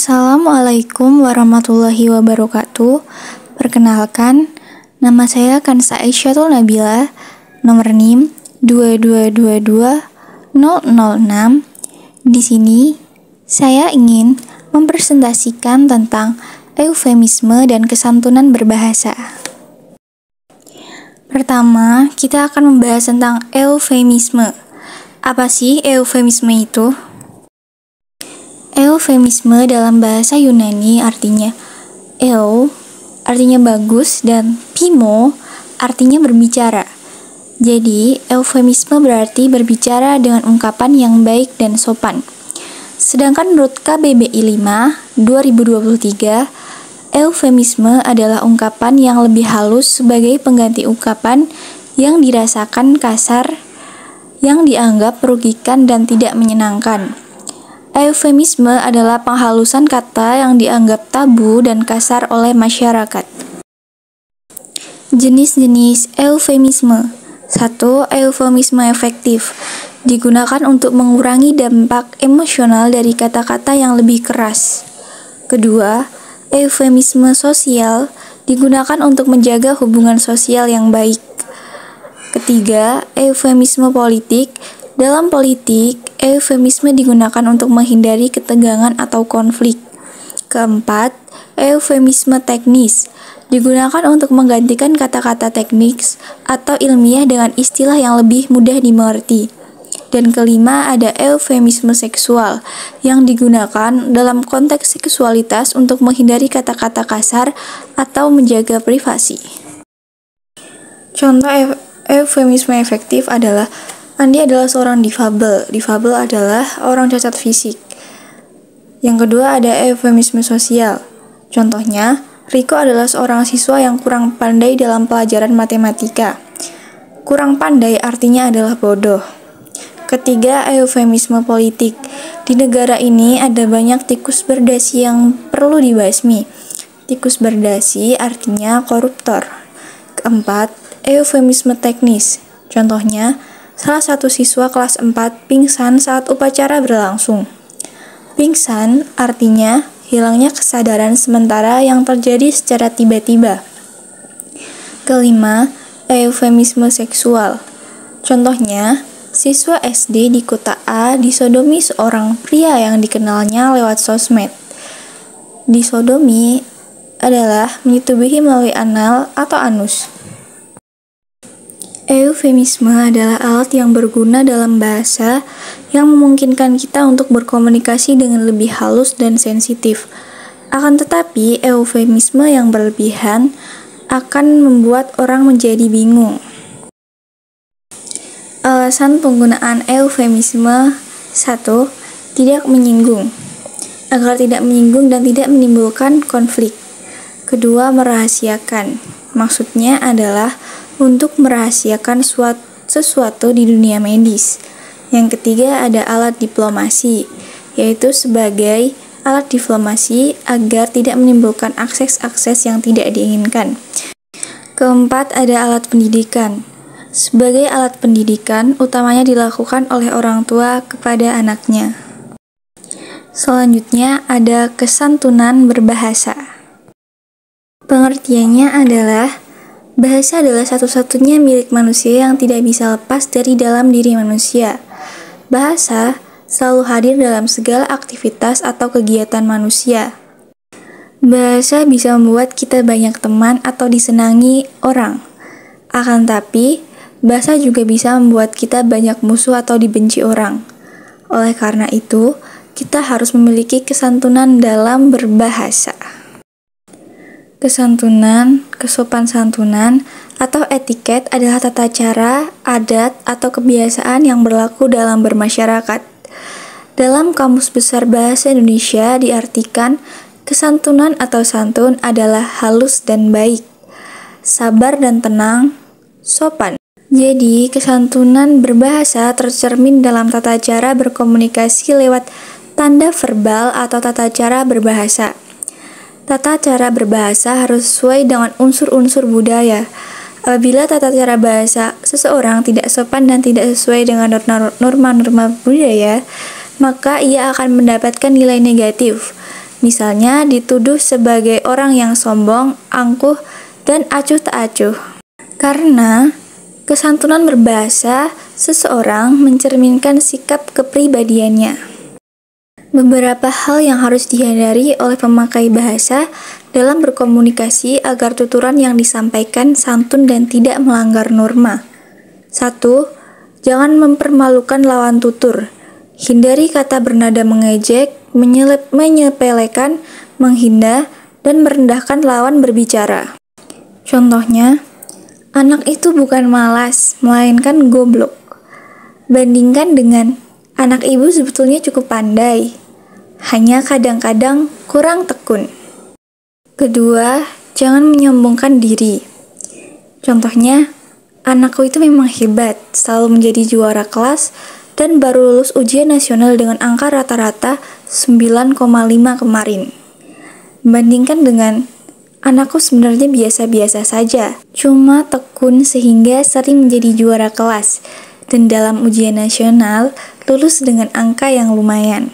Assalamualaikum warahmatullahi wabarakatuh. Perkenalkan, nama saya Kansa Aisyatul Nabila, nomor NIM 2222006. Di sini, saya ingin mempresentasikan tentang eufemisme dan kesantunan berbahasa. Pertama, kita akan membahas tentang eufemisme. Apa sih eufemisme itu? Eufemisme dalam bahasa Yunani artinya artinya bagus, dan phimo artinya berbicara. Jadi, eufemisme berarti berbicara dengan ungkapan yang baik dan sopan. Sedangkan menurut KBBI 5 2023, eufemisme adalah ungkapan yang lebih halus sebagai pengganti ungkapan yang dirasakan kasar, yang dianggap merugikan dan tidak menyenangkan. Eufemisme adalah penghalusan kata yang dianggap tabu dan kasar oleh masyarakat. Jenis-jenis eufemisme. 1. Eufemisme efektif. Digunakan untuk mengurangi dampak emosional dari kata-kata yang lebih keras. Kedua, eufemisme sosial. Digunakan untuk menjaga hubungan sosial yang baik. Ketiga, eufemisme politik. Dalam politik, eufemisme digunakan untuk menghindari ketegangan atau konflik. Keempat, eufemisme teknis. Digunakan untuk menggantikan kata-kata teknis atau ilmiah dengan istilah yang lebih mudah dimengerti. Dan kelima, ada eufemisme seksual yang digunakan dalam konteks seksualitas untuk menghindari kata-kata kasar atau menjaga privasi. Contoh eufemisme efektif adalah Andi adalah seorang difabel. Difabel adalah orang cacat fisik. Yang kedua ada eufemisme sosial. Contohnya, Riko adalah seorang siswa yang kurang pandai dalam pelajaran matematika. Kurang pandai artinya adalah bodoh. Ketiga, eufemisme politik. Di negara ini ada banyak tikus berdasi yang perlu dibasmi. Tikus berdasi artinya koruptor. Keempat, eufemisme teknis. Contohnya, salah satu siswa kelas 4 pingsan saat upacara berlangsung. Pingsan artinya hilangnya kesadaran sementara yang terjadi secara tiba-tiba. Kelima, eufemisme seksual. Contohnya, siswa SD di kota A disodomi seorang pria yang dikenalnya lewat sosmed. Disodomi adalah menyetubuhi melalui anal atau anus. Eufemisme adalah alat yang berguna dalam bahasa yang memungkinkan kita untuk berkomunikasi dengan lebih halus dan sensitif. Akan tetapi, eufemisme yang berlebihan akan membuat orang menjadi bingung. Alasan penggunaan eufemisme. 1. Tidak menyinggung. Agar tidak menyinggung dan tidak menimbulkan konflik. Kedua, merahasiakan. Maksudnya adalah untuk merahasiakan sesuatu di dunia medis. Yang ketiga ada alat diplomasi, yaitu sebagai alat diplomasi agar tidak menimbulkan akses-akses yang tidak diinginkan. Keempat ada alat pendidikan. Sebagai alat pendidikan, utamanya dilakukan oleh orang tua kepada anaknya. Selanjutnya ada kesantunan berbahasa. Pengertiannya adalah bahasa adalah satu-satunya milik manusia yang tidak bisa lepas dari dalam diri manusia. Bahasa selalu hadir dalam segala aktivitas atau kegiatan manusia. Bahasa bisa membuat kita banyak teman atau disenangi orang. Akan tapi, bahasa juga bisa membuat kita banyak musuh atau dibenci orang. Oleh karena itu, kita harus memiliki kesantunan dalam berbahasa. Kesantunan, kesopan santunan, atau etiket adalah tata cara, adat, atau kebiasaan yang berlaku dalam bermasyarakat. Dalam Kamus Besar Bahasa Indonesia diartikan, kesantunan atau santun adalah halus dan baik, sabar dan tenang, sopan. Jadi, kesantunan berbahasa tercermin dalam tata cara berkomunikasi lewat tanda verbal atau tata cara berbahasa. Tata cara berbahasa harus sesuai dengan unsur-unsur budaya. Apabila tata cara bahasa seseorang tidak sopan dan tidak sesuai dengan norma-norma budaya, maka ia akan mendapatkan nilai negatif. Misalnya dituduh sebagai orang yang sombong, angkuh, dan acuh tak acuh. Karena kesantunan berbahasa seseorang mencerminkan sikap kepribadiannya. Beberapa hal yang harus dihindari oleh pemakai bahasa dalam berkomunikasi agar tuturan yang disampaikan santun dan tidak melanggar norma. 1. Jangan mempermalukan lawan tutur. Hindari kata bernada mengejek, menyepelekan, menghina, dan merendahkan lawan berbicara. Contohnya, anak itu bukan malas, melainkan goblok. Bandingkan dengan anak ibu sebetulnya cukup pandai, hanya kadang-kadang kurang tekun. Kedua, jangan menyombongkan diri. Contohnya, anakku itu memang hebat, selalu menjadi juara kelas, dan baru lulus ujian nasional dengan angka rata-rata 9,5 kemarin. Bandingkan dengan anakku sebenarnya biasa-biasa saja, cuma tekun sehingga sering menjadi juara kelas, dan dalam ujian nasional lulus dengan angka yang lumayan.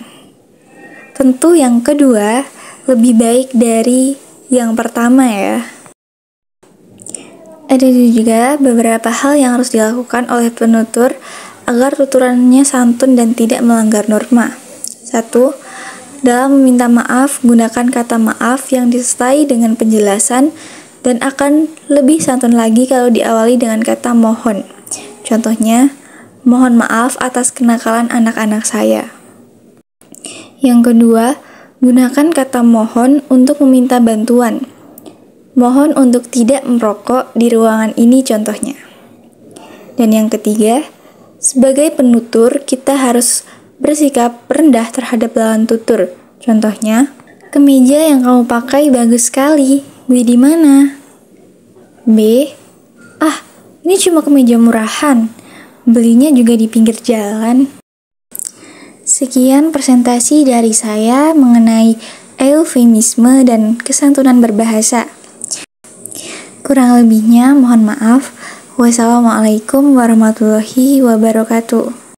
Tentu yang kedua lebih baik dari yang pertama ya. Ada juga beberapa hal yang harus dilakukan oleh penutur agar tuturannya santun dan tidak melanggar norma. 1. Dalam meminta maaf, gunakan kata maaf yang disertai dengan penjelasan dan akan lebih santun lagi kalau diawali dengan kata mohon. Contohnya, mohon maaf atas kenakalan anak-anak saya. Yang kedua, gunakan kata mohon untuk meminta bantuan. Mohon untuk tidak merokok di ruangan ini contohnya. Dan yang ketiga, sebagai penutur, kita harus bersikap rendah terhadap lawan tutur. Contohnya, kemeja yang kamu pakai bagus sekali. Beli di mana? B. Ini cuma kemeja murahan. Belinya juga di pinggir jalan. Sekian presentasi dari saya mengenai eufemisme dan kesantunan berbahasa. Kurang lebihnya mohon maaf. Wassalamualaikum warahmatullahi wabarakatuh.